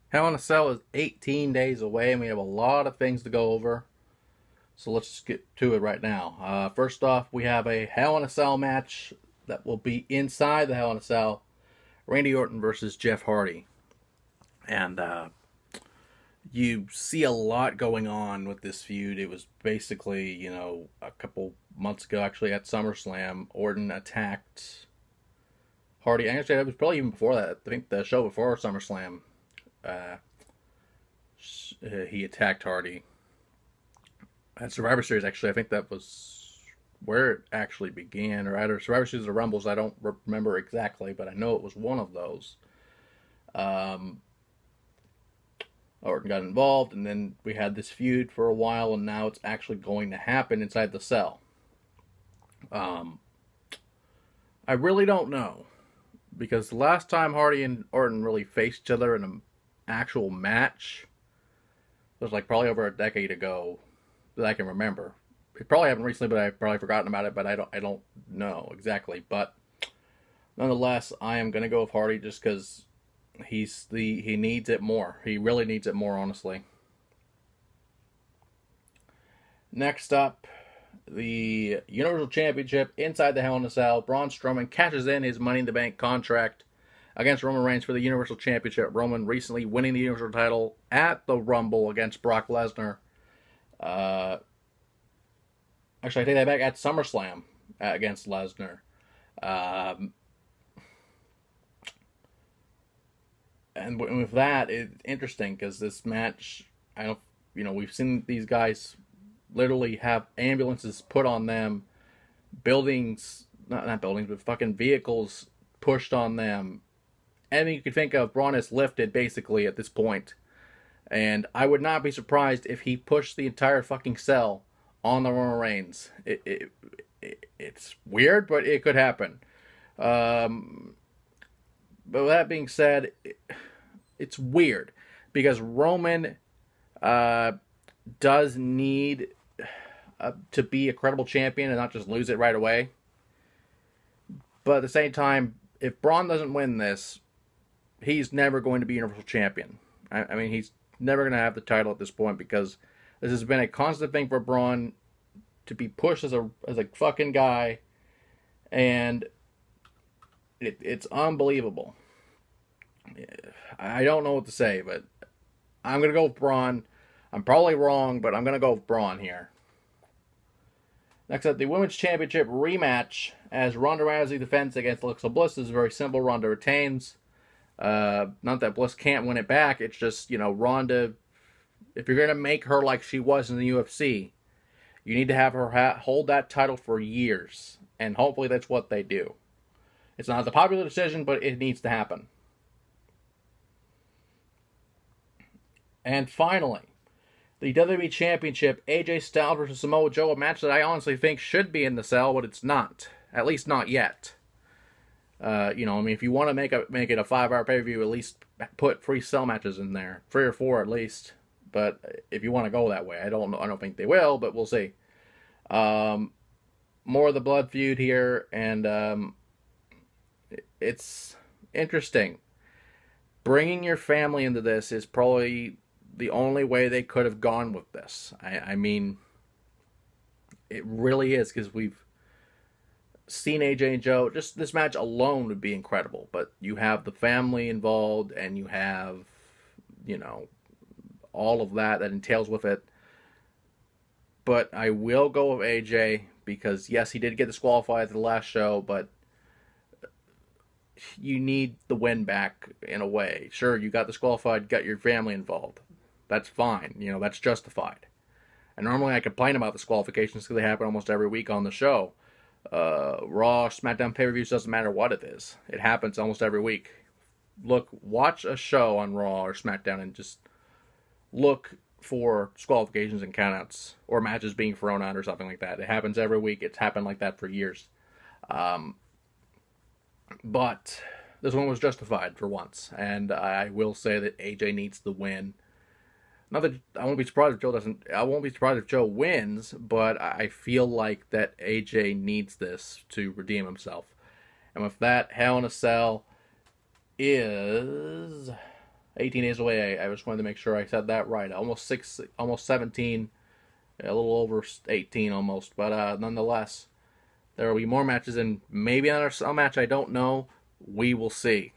Hell in a Cell is 18 days away, and we have a lot of things to go over. So let's just get to it right now. First off, we have a Hell in a Cell match that will be inside the Hell in a Cell. Randy Orton versus Jeff Hardy. And you see a lot going on with this feud. It was basically, a couple months ago, actually, at SummerSlam, Orton attacked Hardy. Actually, it was probably even before that. I think the show before SummerSlam, he attacked Hardy. At Survivor Series, actually, I think that was where it actually began, or either Survivor Series or Rumbles. I don't remember exactly, but I know it was one of those. Orton got involved, and then we had this feud for a while, and now it's actually going to happen inside the cell. I really don't know, because the last time Hardy and Orton really faced each other in an actual match was like probably over a decade ago that I can remember. It probably happened recently, but I've probably forgotten about it. But I don't know exactly. But nonetheless, I am gonna go with Hardy just because he needs it more. He really needs it more, honestly. Next up, the Universal Championship inside the Hell in a Cell. Braun Strowman cashes in his Money in the Bank contract against Roman Reigns for the Universal Championship. Roman recently winning the Universal title at the Rumble against Brock Lesnar. Actually, I take that back, at SummerSlam against Lesnar. And with that, it's interesting because this match, we've seen these guys literally have ambulances put on them, buildings, not buildings, but fucking vehicles pushed on them. Anything you could think of, Braun is lifted basically at this point. And I would not be surprised if he pushed the entire fucking cell on the Roman Reigns. It's weird, but it could happen. But with that being said, it's weird because Roman does need to be a credible champion and not just lose it right away. But at the same time, if Braun doesn't win this, he's never going to be Universal Champion. I mean, he's never going to have the title at this point because this has been a constant thing for Braun to be pushed as a fucking guy, and it's unbelievable. I don't know what to say, but I'm going to go with Braun. I'm probably wrong, but I'm going to go with Braun here. Next up, the Women's Championship rematch as Ronda Rousey defends against Alexa Bliss. This is very simple. Ronda retains. Not that Bliss can't win it back. It's just, Ronda, if you're going to make her like she was in the UFC, you need to have her hold that title for years. And hopefully that's what they do. It's not a popular decision, but it needs to happen. And finally, the WWE Championship, AJ Styles versus Samoa Joe, a match that I honestly think should be in the cell, but it's not. At least not yet. If you want to make it a 5-hour pay-per-view, at least put 3 cell matches in there. 3 or 4 at least. But if you want to go that way, I don't think they will, but we'll see. More of the blood feud here, and it's interesting. Bringing your family into this is probably the only way they could have gone with this. I mean, it really is, because we've seen AJ and Joe. Just this match alone would be incredible, but you have the family involved, and you have, all of that entails with it. But I will go with AJ, because yes, he did get disqualified at the last show, but you need the win back in a way. Sure, you got disqualified, got your family involved. That's fine. That's justified. And normally I complain about disqualifications because they happen almost every week on the show. Raw, SmackDown, pay-per-views, doesn't matter what it is. It happens almost every week. Watch a show on Raw or SmackDown and just look for disqualifications and countouts or matches being thrown out or something like that. It happens every week. It's happened like that for years. But this one was justified for once, and I will say that AJ needs the win. Not that I won't be surprised if Joe doesn't. I won't be surprised if Joe wins, but I feel like that AJ needs this to redeem himself. And with that, Hell in a Cell is 18 days away. I just wanted to make sure I said that right. Almost 17, a little over 18 almost. But nonetheless, there will be more matches, and maybe another match I don't know. We will see.